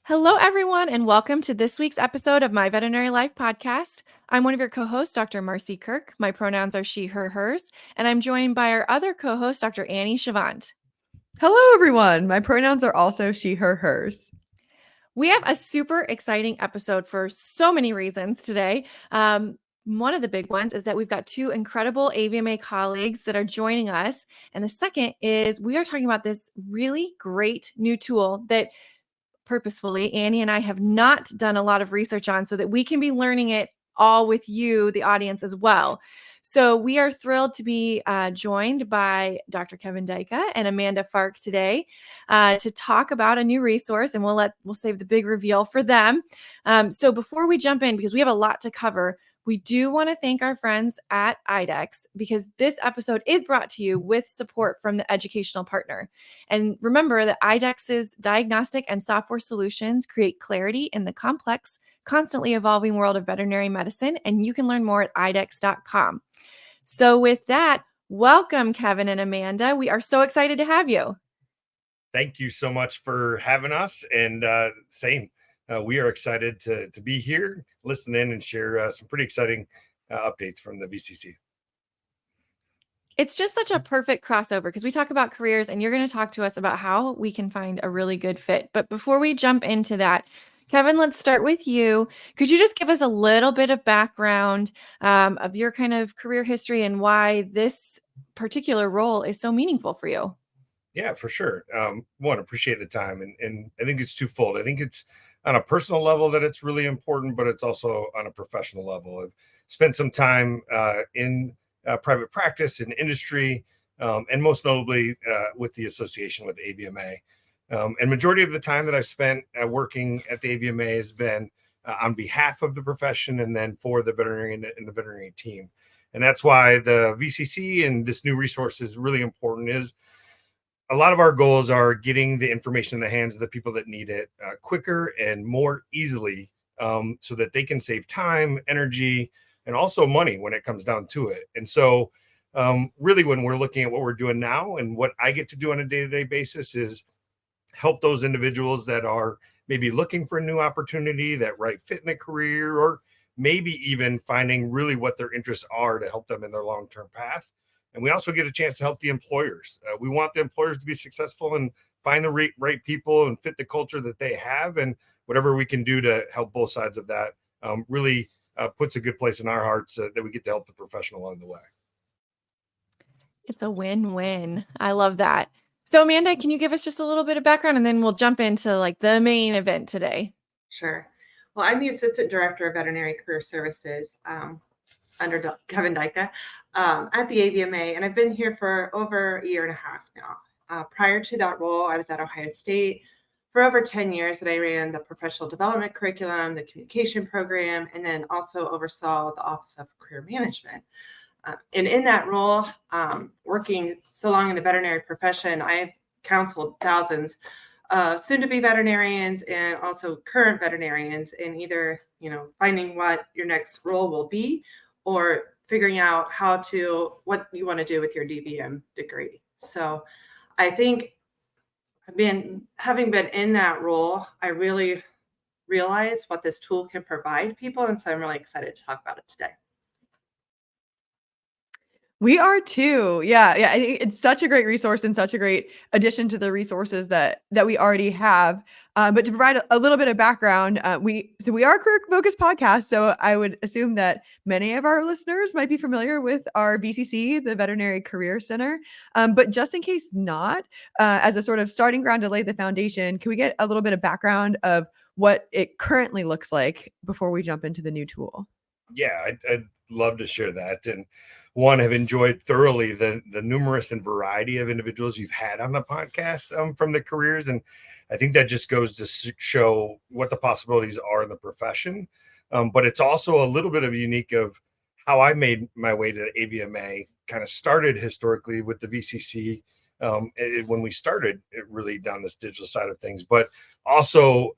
Hello, everyone, and welcome to this week's episode of My Veterinary Life Podcast. I'm one of your co-hosts, Dr. Marcy Kirk. My pronouns are she, her, hers, and I'm joined by our other co-host, Dr. Annie Chavant. Hello, everyone. My pronouns are also she, her, hers. We have a super exciting episode for so many reasons today. One of the big ones is that we've got two incredible AVMA colleagues that are joining us. And the second is we are talking about this really great new tool that purposefully Annie and I have not done a lot of research on so that we can be learning it all with you, the audience, as well. So we are thrilled to be joined by Dr. Kevin Dajka and Amanda Fark today to talk about a new resource, and we'll save the big reveal for them. So before we jump in, because we have a lot to cover, we do want to thank our friends at IDEXX because this episode is brought to you with support from the educational partner. And remember that IDEXX's diagnostic and software solutions create clarity in the complex, constantly evolving world of veterinary medicine, and you can learn more at idexx.com. So with that, welcome, Kevin and Amanda. We are so excited to have you. Thank you so much for having us. And we are excited to be here, listen in, and share some pretty exciting updates from the VCC. It's just such a perfect crossover because we talk about careers and you're going to talk to us about how we can find a really good fit. But before we jump into that, Kevin, let's start with you. Could you just give us a little bit of background of your kind of career history and why this particular role is so meaningful for you? Yeah, for sure. One, appreciate the time. And I think it's twofold. I think it's on a personal level that it's really important, but it's also on a professional level. I've spent some time in private practice in industry, and most notably with the association with AVMA. And majority of the time that I've spent working at the AVMA has been on behalf of the profession and then for the veterinarian and the veterinary team. And that's why the VCC and this new resource is really important. Is a lot of our goals are getting the information in the hands of the people that need it quicker and more easily, so that they can save time, energy, and also money when it comes down to it. And so really when we're looking at what we're doing now and what I get to do on a day-to-day basis is help those individuals that are maybe looking for a new opportunity, that right fit in a career, or maybe even finding really what their interests are to help them in their long-term path. And we also get a chance to help the employers. We want the employers to be successful and find the right people and fit the culture that they have. And whatever we can do to help both sides of that really puts a good place in our hearts that we get to help the professional along the way. It's a win-win. I love that. So Amanda, can you give us just a little bit of background and then we'll jump into like the main event today? Sure. Well, I'm the Assistant Director of Veterinary Career Services under Kevin Dajka at the AVMA, and I've been here for over a year and a half now. Prior to that role, I was at Ohio State for over 10 years, and I ran the professional development curriculum, the communication program, and then also oversaw the Office of Career Management. And in that role, working so long in the veterinary profession, I've counseled thousands soon-to-be veterinarians and also current veterinarians in either, finding what your next role will be or figuring out what you want to do with your DVM degree. So I think having been in that role, I really realize what this tool can provide people. And so I'm really excited to talk about it today. We are too. Yeah. I think it's such a great resource and such a great addition to the resources that we already have. But to provide a little bit of background, we are a career focused podcast. So I would assume that many of our listeners might be familiar with our VCC, the Veterinary Career Center. But just in case not, as a sort of starting ground to lay the foundation, can we get a little bit of background of what it currently looks like before we jump into the new tool? Yeah, I'd love to share that. And one, have enjoyed thoroughly the numerous and variety of individuals you've had on the podcast from the careers. And I think that just goes to show what the possibilities are in the profession. But it's also a little bit of unique of how I made my way to the AVMA, kind of started historically with the VCC when we started it really down this digital side of things, but also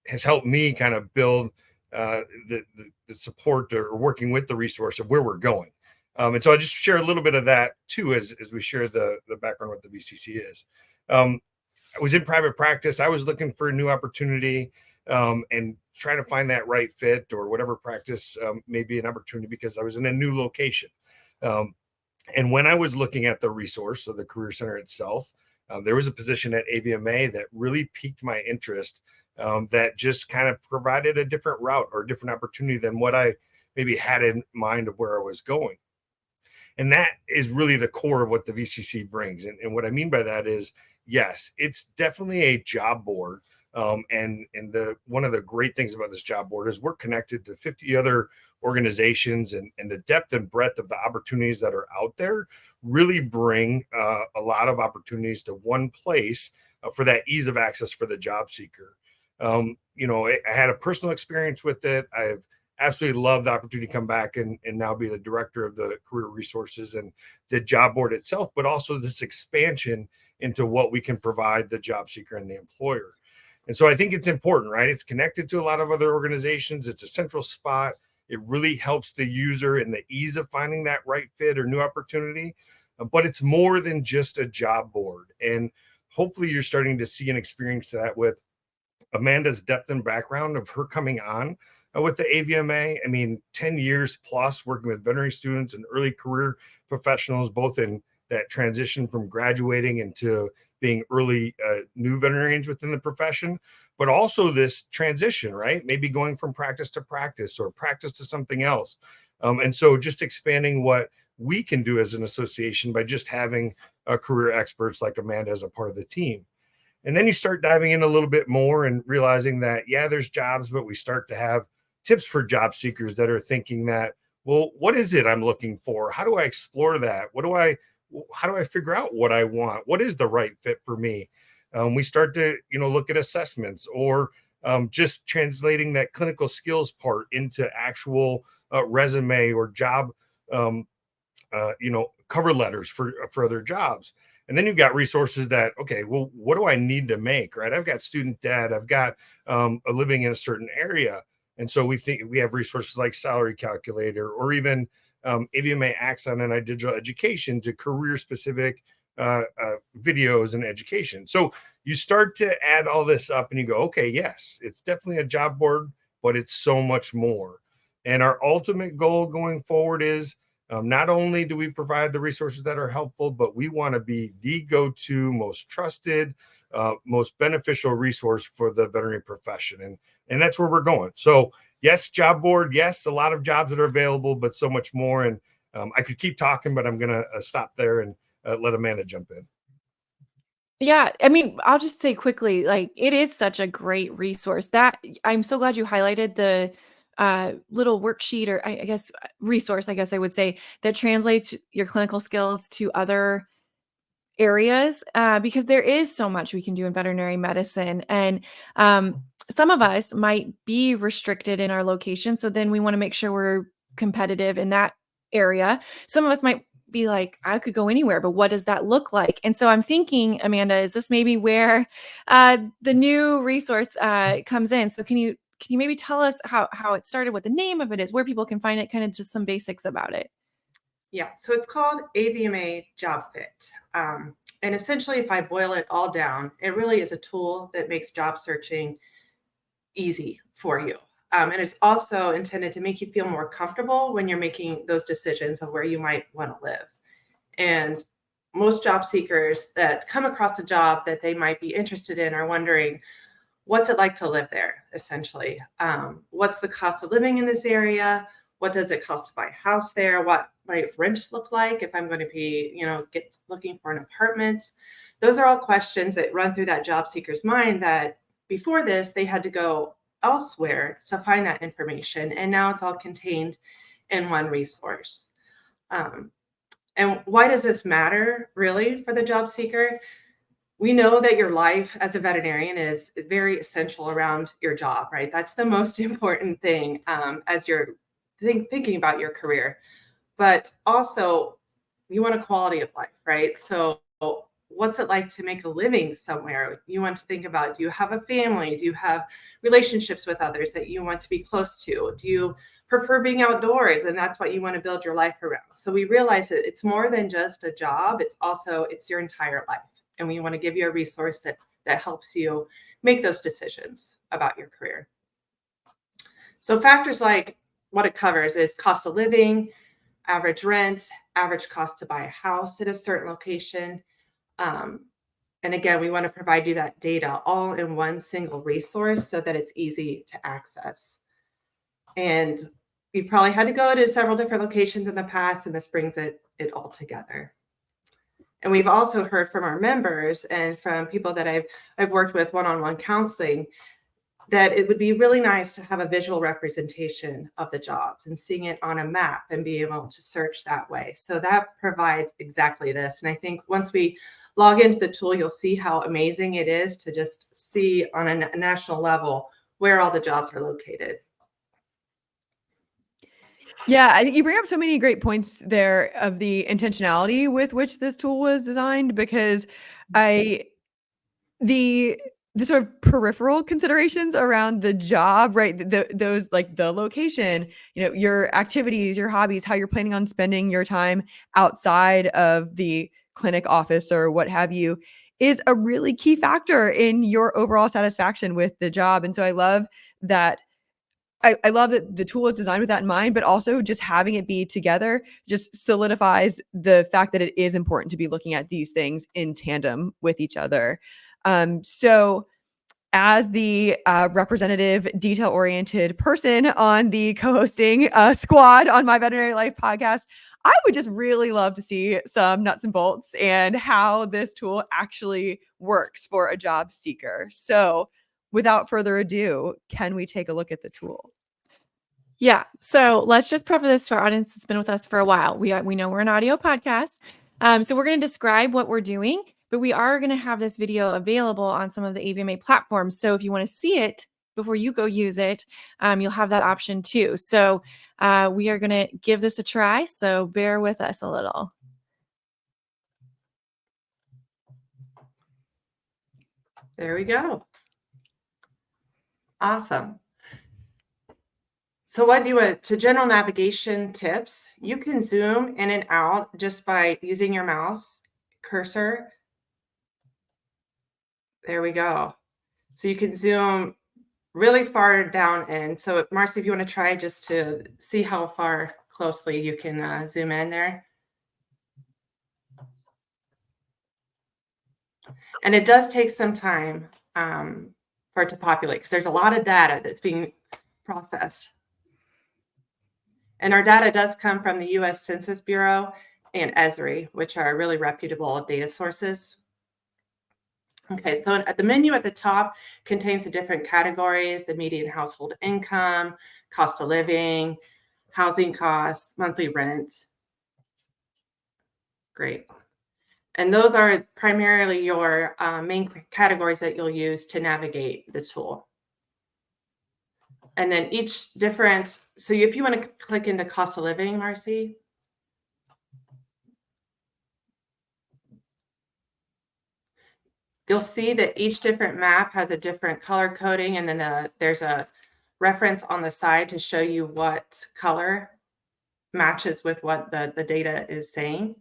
has helped me kind of build the support or working with the resource of where we're going. And so I just share a little bit of that too, as we share the background what the VCC is. was in private practice. I was looking for a new opportunity and trying to find that right fit or whatever practice may be an opportunity because I was in a new location. And when I was looking at the resource of the Career Center itself, there was a position at AVMA that really piqued my interest, that just kind of provided a different route or a different opportunity than what I maybe had in mind of where I was going. And that is really the core of what the VCC brings. And what I mean by that is, yes, it's definitely a job board. And the one of the great things about this job board is we're connected to 50 other organizations, and the depth and breadth of the opportunities that are out there really bring a lot of opportunities to one place for that ease of access for the job seeker. I had a personal experience with it. I've absolutely loved the opportunity to come back and now be the director of the career resources and the job board itself, but also this expansion into what we can provide the job seeker and the employer. And so I think it's important, right? It's connected to a lot of other organizations. It's a central spot. It really helps the user in the ease of finding that right fit or new opportunity. But it's more than just a job board. And hopefully you're starting to see and experience that with Amanda's depth and background of her coming on with the AVMA. I mean, 10 years plus working with veterinary students and early career professionals, both in that transition from graduating into being early new veterinarians within the profession, but also this transition, right? Maybe going from practice to practice or practice to something else. And so just expanding what we can do as an association by just having career experts like Amanda as a part of the team. And then you start diving in a little bit more and realizing that, yeah, there's jobs, but we start to have tips for job seekers that are thinking that, well, what is it I'm looking for? How do I explore that? How do I figure out what I want? What is the right fit for me? We start to, look at assessments or just translating that clinical skills part into actual resume or job, cover letters for other jobs. And then you've got resources that, okay, well, what do I need to make, right? I've got student debt. I've got a living in a certain area. And so we think we have resources like Salary Calculator or even AVMA Axon and Digital Education to career-specific videos and education. So you start to add all this up and you go, okay, yes, it's definitely a job board, but it's so much more. And our ultimate goal going forward is not only do we provide the resources that are helpful, but we want to be the go-to, most trusted, most beneficial resource for the veterinary profession. And that's where we're going. So yes, job board. Yes, a lot of jobs that are available, but so much more. And I could keep talking, but I'm going to stop there and let Amanda jump in. Yeah, I mean, I'll just say quickly, like it is such a great resource that I'm so glad you highlighted the little worksheet or I guess resource, I guess I would say, that translates your clinical skills to other areas because there is so much we can do in veterinary medicine. And some of us might be restricted in our location. So then we want to make sure we're competitive in that area. Some of us might be like, I could go anywhere, but what does that look like? And so I'm thinking, Amanda, is this maybe where the new resource comes in? So can you maybe tell us how it started, what the name of it is, where people can find it, kind of just some basics about it? Yeah, so it's called AVMA JobFit. And essentially, if I boil it all down, it really is a tool that makes job searching easy for you. And it's also intended to make you feel more comfortable when you're making those decisions of where you might want to live. And most job seekers that come across a job that they might be interested in are wondering, what's it like to live there, essentially? What's the cost of living in this area? What does it cost to buy a house there? What might rent look like if I'm going to be, looking for an apartment? Those are all questions that run through that job seeker's mind that before this, they had to go elsewhere to find that information. And now it's all contained in one resource. And why does this matter really for the job seeker? We know that your life as a veterinarian is very essential around your job, right? That's the most important thing as you're thinking about your career. But also, you want a quality of life, right? So what's it like to make a living somewhere? You want to think about, do you have a family? Do you have relationships with others that you want to be close to? Do you prefer being outdoors? And that's what you want to build your life around. So we realize that it's more than just a job. It's your entire life. And we want to give you a resource that that helps you make those decisions about your career. So factors like what it covers is cost of living, average rent, average cost to buy a house at a certain location. And again, we want to provide you that data all in one single resource so that it's easy to access. And you've probably had to go to several different locations in the past, and this brings it all together. And we've also heard from our members and from people that I've worked with one-on-one counseling that it would be really nice to have a visual representation of the jobs and seeing it on a map and be able to search that way. So that provides exactly this. And I think once we log into the tool, you'll see how amazing it is to just see on a national level where all the jobs are located. Yeah, I think you bring up so many great points there of the intentionality with which this tool was designed, because the sort of peripheral considerations around the job, right? Those like the location, your activities, your hobbies, how you're planning on spending your time outside of the clinic office or what have you, is a really key factor in your overall satisfaction with the job. And so I love that. I love that the tool is designed with that in mind, but also just having it be together just solidifies the fact that it is important to be looking at these things in tandem with each other. So as the representative, detail-oriented person on the co-hosting squad on My Veterinary Life podcast, I would just really love to see some nuts and bolts and how this tool actually works for a job seeker. So without further ado, can we take a look at the tool? Yeah. So let's just preface this to our audience that's been with us for a while. We know we're an audio podcast. So we're going to describe what we're doing, but we are going to have this video available on some of the AVMA platforms. So if you want to see it before you go use it, you'll have that option too. So we are going to give this a try. So bear with us a little. There we go. Awesome. So what do you want to general navigation tips? You can zoom in and out just by using your mouse cursor. There we go. So you can zoom really far down in. So Marcy, if you want to try just to see how far closely you can zoom in there. And it does take some time for it to populate because there's a lot of data that's being processed. And our data does come from the U.S. Census Bureau and Esri, which are really reputable data sources. Okay, so at the menu at the top contains the different categories: the median household income, cost of living, housing costs, monthly rent. Great. And those are primarily your main categories that you'll use to navigate the tool. And then each different, so if you want to click into cost of living, Marcy. You'll see that each different map has a different color coding, and then there's a reference on the side to show you what color matches with what the data is saying.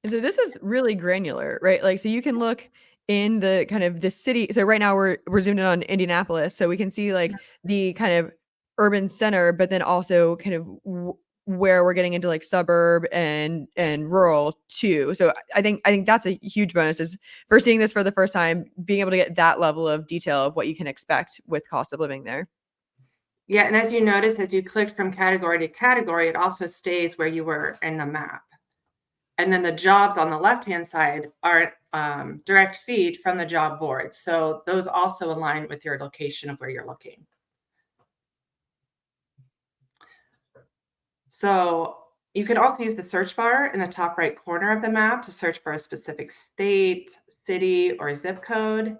And so this is really granular, right? Like, so you can look in the kind of the city. So right now we're zoomed in on Indianapolis, so we can see like the kind of urban center, but then also kind of where we're getting into like suburb and rural too. So I think that's a huge bonus, is for seeing this for the first time, being able to get that level of detail of what you can expect with cost of living there. Yeah, and as you notice, as you clicked from category to category, it also stays where you were in the map. And then the jobs on the left-hand side are direct feed from the job board. So those also align with your location of where you're looking. So you can also use the search bar in the top right corner of the map to search for a specific state, city, or zip code.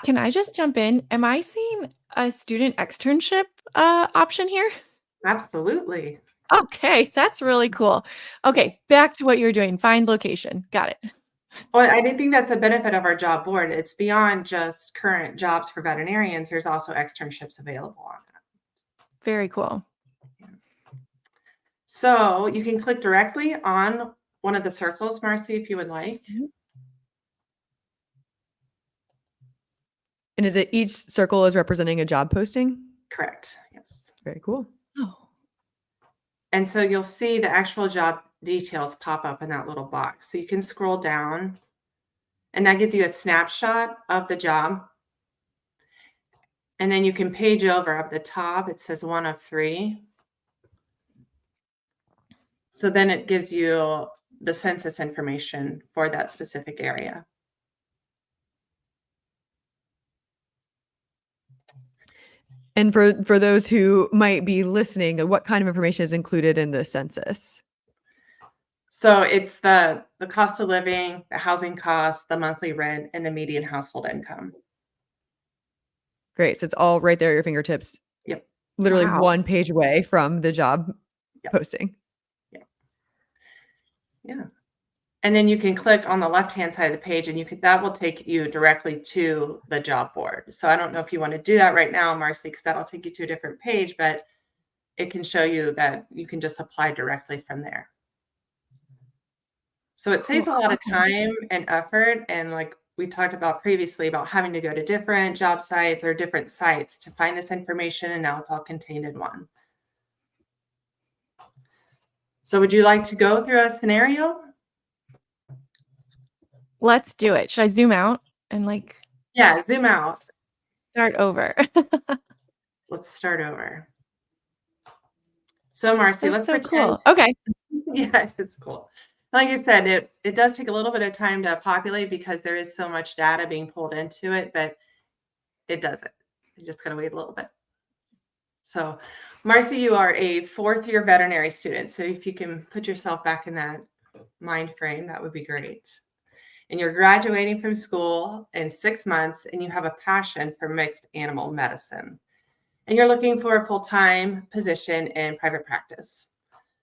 Can I just jump in? Am I seeing a student externship option here? Absolutely. Okay, that's really cool. Okay, back to what you're doing. Find location. Got it. Well, I think that's a benefit of our job board. It's beyond just current jobs for veterinarians. There's also externships available on that. Very cool. So you can click directly on one of the circles, Marcy, if you would like. And is it each circle is representing a job posting? Correct. Yes. Very cool. Oh, And so you'll see the actual job details pop up in that little box. So you can scroll down, and that gives you a snapshot of the job. And then you can page over up the top. It says 1 of 3. So then it gives you the census information for that specific area. And for those who might be listening, what kind of information is included in the census? So it's the cost of living, the housing costs, the monthly rent, and the median household income. Great. So it's all right there at your fingertips. Yep. Literally Wow. 1 page away from the job Yep. posting. Yeah. And then you can click on the left-hand side of the page, and that will take you directly to the job board. So I don't know if you want to do that right now, Marcy, because that'll take you to a different page, but it can show you that you can just apply directly from there. So it saves a lot of time and effort. And like we talked about previously about having to go to different job sites or different sites to find this information. And now it's all contained in one. So would you like to go through a scenario? Let's do it. Should I zoom out and like Yeah, zoom out. start over? Let's start over. So Marcy, That's let's so pretend. cool. Okay. Yeah, it's cool. Like I said, it does take a little bit of time to populate because there is so much data being pulled into it, but it does it. You just gotta wait a little bit. So Marcy, you are a 4th-year veterinary student. So if you can put yourself back in that mind frame, that would be great. And you're graduating from school in 6 months, and you have a passion for mixed animal medicine. And you're looking for a full-time position in private practice.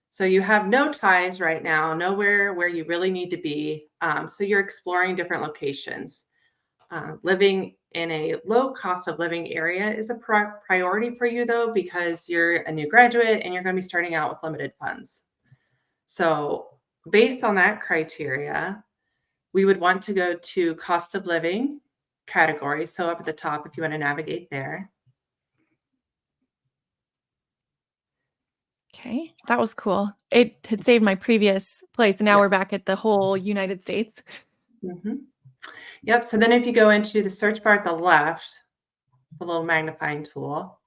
So you have no ties right now, nowhere where you really need to be. So you're exploring different locations. Living in a low cost of living area is a priority for you, though, because you're a new graduate and you're going to be starting out with limited funds. So based on that criteria, we would want to go to cost of living category. So up at the top, if you want to navigate there. Okay. That was cool. It had saved my previous place, and now we're Yes. back at the whole United States. Mhm. Yep. So then if you go into the search bar at the left, the little magnifying tool,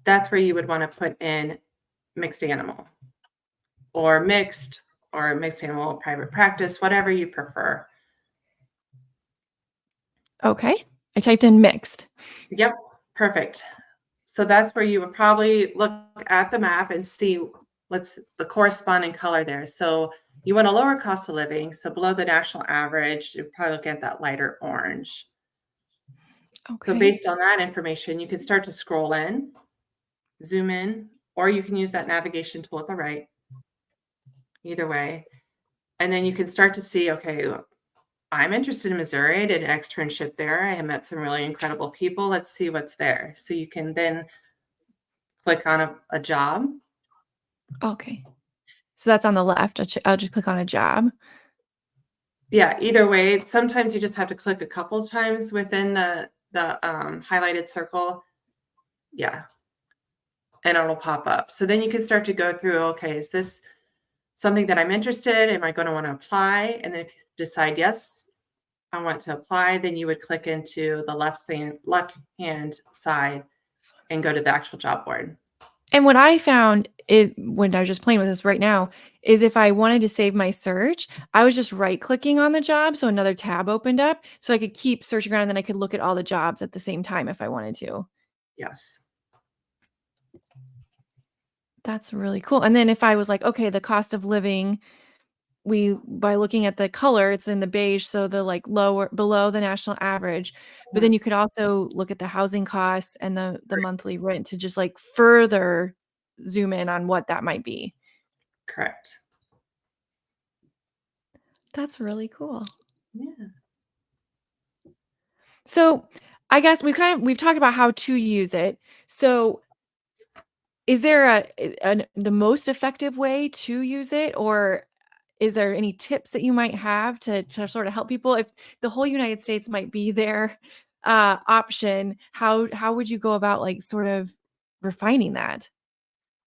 that's where you would want to put in mixed animal or mixed animal private practice, whatever you prefer. Okay. I typed in mixed. Yep. Perfect. So that's where you would probably look at the map and see what's the corresponding color there. So you want a lower cost of living. So below the national average, you're probably looking at that lighter orange. So Okay. based on that information, you can start to scroll in, zoom in, or you can use that navigation tool at the right. Either way. And then you can start to see, okay, I'm interested in Missouri. I did an externship there. I have met some really incredible people. Let's see what's there. So you can then click on a job. Okay. So that's on the left. I'll just click on a job. Yeah, either way. Sometimes you just have to click a couple times within the highlighted circle. Yeah. And it'll pop up. So then you can start to go through, okay, is this something that I'm interested in? Am I going to want to apply? And then if you decide, yes, I want to apply, then you would click into the left-hand side and go to the actual job board. And what I found when I was just playing with this right now is if I wanted to save my search, I was just right-clicking on the job. So another tab opened up so I could keep searching around, and then I could look at all the jobs at the same time if I wanted to. Yes. That's really cool. And then if I was like, okay, the cost of living, by looking at the color, it's in the beige, so the like lower below the national average. But then you could also look at the housing costs and the monthly rent to just like further zoom in on what that might be. Correct. That's really cool. Yeah. So I guess we've talked about how to use it. So is there the most effective way to use it, or is there any tips that you might have to sort of help people if the whole United States might be their option? How would you go about like sort of refining that?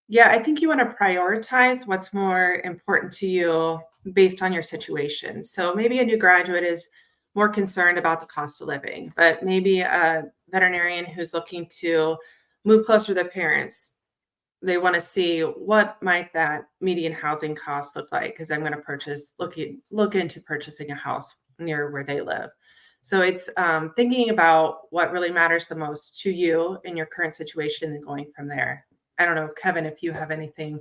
Yeah, I think you want to prioritize what's more important to you based on your situation. So maybe a new graduate is more concerned about the cost of living, but maybe a veterinarian who's looking to move closer to their parents, they want to see what might that median housing cost look like because I'm going to look into purchasing a house near where they live. So it's thinking about what really matters the most to you in your current situation and going from there. I don't know, Kevin, if you have anything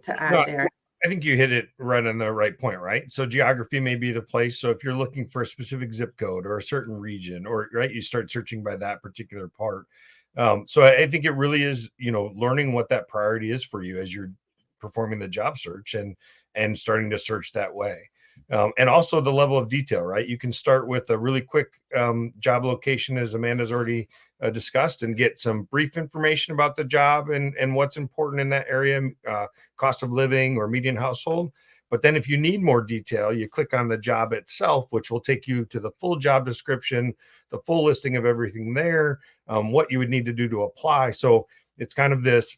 to add No, there. I think you hit it right on the right point, right? So geography may be the place. So if you're looking for a specific zip code or a certain region, or right, you start searching by that particular part. So I think it really is, learning what that priority is for you as you're performing the job search and starting to search that way. And also the level of detail, right? You can start with a really quick job location, as Amanda's already discussed, and get some brief information about the job and what's important in that area, cost of living or median household. But then if you need more detail, you click on the job itself, which will take you to the full job description, the full listing of everything there, what you would need to do to apply. So it's kind of this: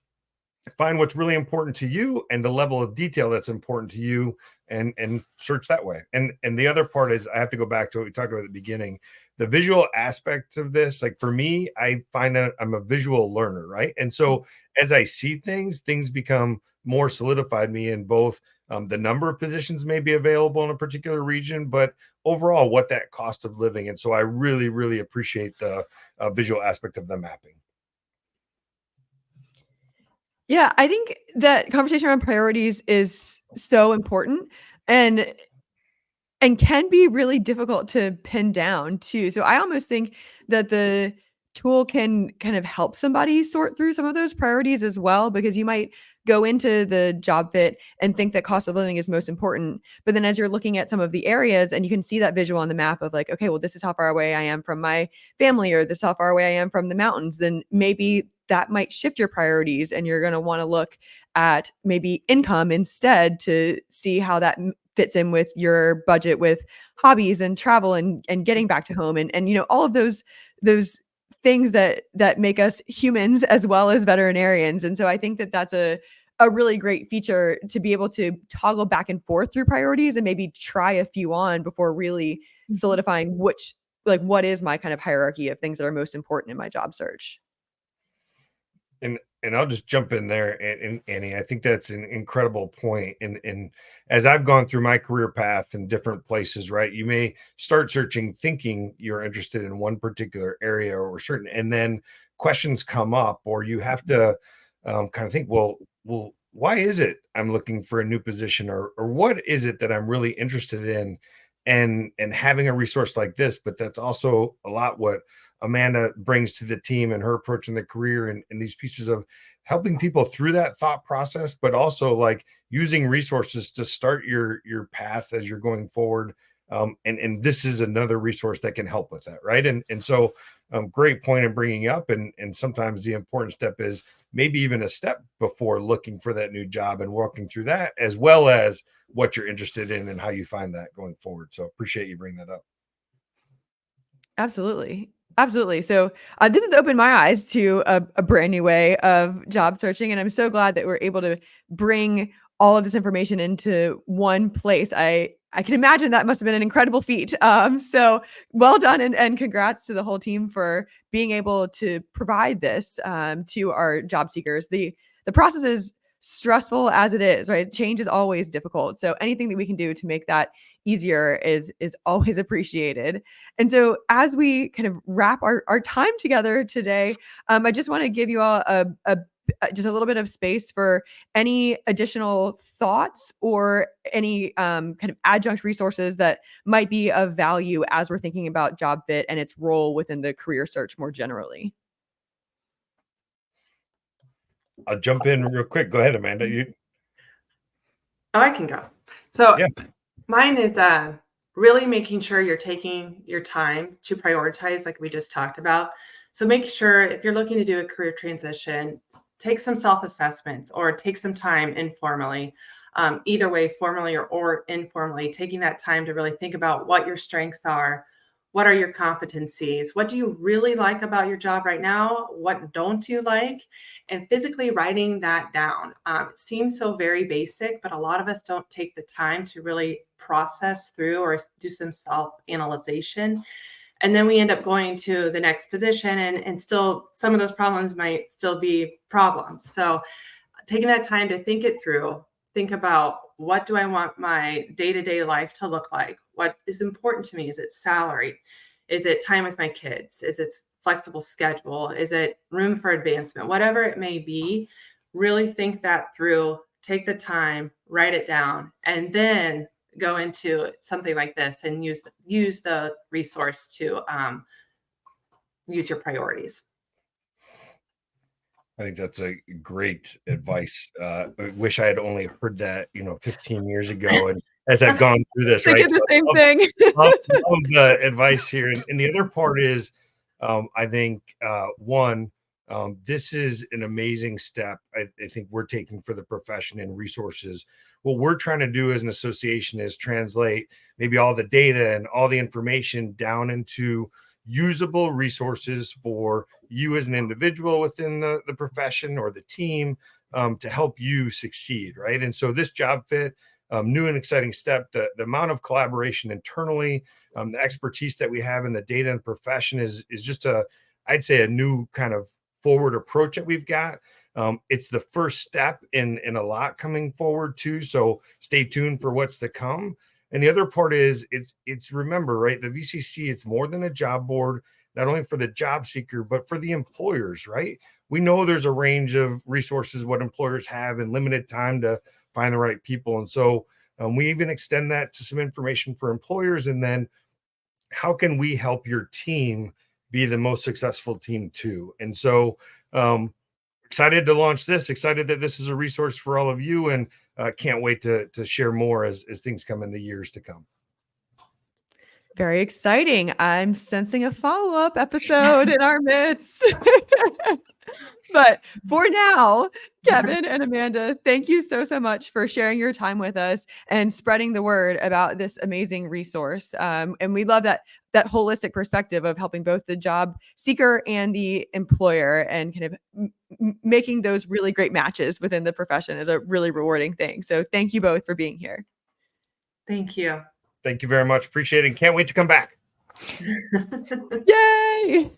find what's really important to you and the level of detail that's important to you, and search that way. And the other part is, I have to go back to what we talked about at the beginning, the visual aspect of this. Like for me, I find that I'm a visual learner, right? And so as I see things become more solidified me in both the number of positions may be available in a particular region, but overall what that cost of living. And so I really, really appreciate the visual aspect of the mapping. Yeah, I think that conversation around priorities is so important and can be really difficult to pin down too. So I almost think that the tool can kind of help somebody sort through some of those priorities as well, because you might go into the JobFit and think that cost of living is most important. But then as you're looking at some of the areas and you can see that visual on the map of like, okay, well, this is how far away I am from my family, or this is how far away I am from the mountains, then maybe that might shift your priorities and you're going to want to look at maybe income instead to see how that fits in with your budget, with hobbies and travel and getting back to home and all of those things that make us humans as well as veterinarians. And so I think that that's a really great feature to be able to toggle back and forth through priorities and maybe try a few on before really solidifying what is my kind of hierarchy of things that are most important in my job search. And I'll just jump in there, and Annie, I think that's an incredible point. And as I've gone through my career path in different places, right, you may start searching thinking you're interested in one particular area or certain, and then questions come up, or you have to kind of think, well, why is it I'm looking for a new position, or what is it that I'm really interested in? And having a resource like this, but that's also a lot what Amanda brings to the team and her approach in the career, and these pieces of helping people through that thought process, but also like using resources to start your path as you're going forward. And this is another resource that can help with that, right? And so great point in bringing up, and sometimes the important step is maybe even a step before looking for that new job and walking through that, as well as what you're interested in and how you find that going forward. So appreciate you bringing that up. Absolutely. Absolutely. So this has opened my eyes to a brand new way of job searching. And I'm so glad that we're able to bring all of this information into one place. I can imagine that must have been an incredible feat. So well done, and congrats to the whole team for being able to provide this to our job seekers. The process is stressful as it is, right? Change is always difficult. So anything that we can do to make that easier is always appreciated. And so as we kind of wrap our time together today, I just want to give you all just a little bit of space for any additional thoughts or any kind of adjunct resources that might be of value as we're thinking about JobFit and its role within the career search more generally. I'll jump in real quick. Go ahead, Amanda. Oh, I can go. So Yeah. Mine is really making sure you're taking your time to prioritize, like we just talked about. So make sure if you're looking to do a career transition, take some self-assessments or take some time informally. either way, formally or informally, taking that time to really think about what your strengths are. What are your competencies? What do you really like about your job right now? What don't you like? And physically writing that down. It seems so very basic, but a lot of us don't take the time to really process through or do some self-analyzation. And then we end up going to the next position, and still some of those problems might still be problems. So taking that time to think it through, think about, what do I want my day-to-day life to look like? What is important to me? Is it salary? Is it time with my kids? Is it flexible schedule? Is it room for advancement? Whatever it may be, really think that through, take the time, write it down, and then go into something like this and use the resource to use your priorities. I think that's a great advice. I wish I had only heard that, 15 years ago. And as I've gone through this, right? The same thing. love the advice here. And the other part is, I think, this is an amazing step I think we're taking for the profession and resources. What we're trying to do as an association is translate maybe all the data and all the information down into usable resources for you as an individual within the profession or the team, to help you succeed, right? And so this JobFit, new and exciting step, the amount of collaboration internally, the expertise that we have in the data and profession is just I'd say a new kind of forward approach that we've got. It's the first step in a lot coming forward too. So stay tuned for what's to come. And the other part is it's remember, right? The VCC, it's more than a job board, not only for the job seeker, but for the employers, right? We know there's a range of resources, what employers have, and limited time to find the right people. And so we even extend that to some information for employers. And then how can we help your team be the most successful team too? And so excited to launch this, excited that this is a resource for all of you, and can't wait to share more as things come in the years to come. Very exciting. I'm sensing a follow-up episode in our midst. But for now, Kevin and Amanda, thank you so much for sharing your time with us and spreading the word about this amazing resource. And we love that holistic perspective of helping both the job seeker and the employer, and kind of making those really great matches within the profession is a really rewarding thing. So thank you both for being here. Thank you. Thank you very much. Appreciate it. And can't wait to come back. Yay!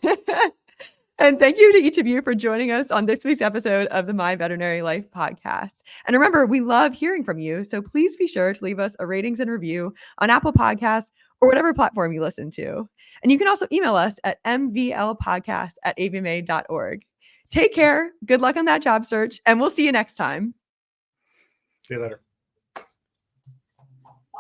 And thank you to each of you for joining us on this week's episode of the My Veterinary Life Podcast. And remember, we love hearing from you, so please be sure to leave us a ratings and review on Apple Podcasts or whatever platform you listen to. And you can also email us at mvlpodcast@avma.org. Take care, good luck on that job search, and we'll see you next time. See you later.